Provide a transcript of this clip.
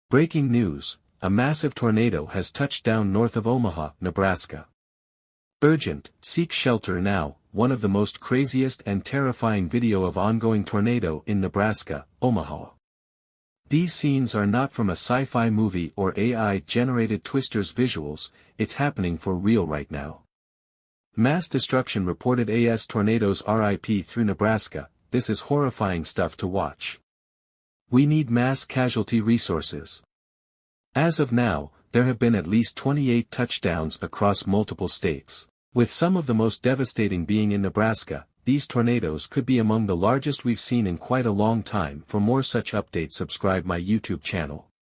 Breaking news, a massive tornado has touched down north of Omaha, Nebraska. Urgent, seek shelter now, one of the most craziest and terrifying video of ongoing tornado in Nebraska, Omaha. These scenes are not from a sci-fi movie or AI-generated twisters visuals, it's happening for real right now. Mass destruction reported as tornadoes RIP through Nebraska, this is horrifying stuff to watch. We need mass casualty resources. As of now, there have been at least 28 touchdowns across multiple states. With some of the most devastating being in Nebraska, these tornadoes could be among the largest we've seen in quite a long time. For more such updates, subscribe my YouTube channel.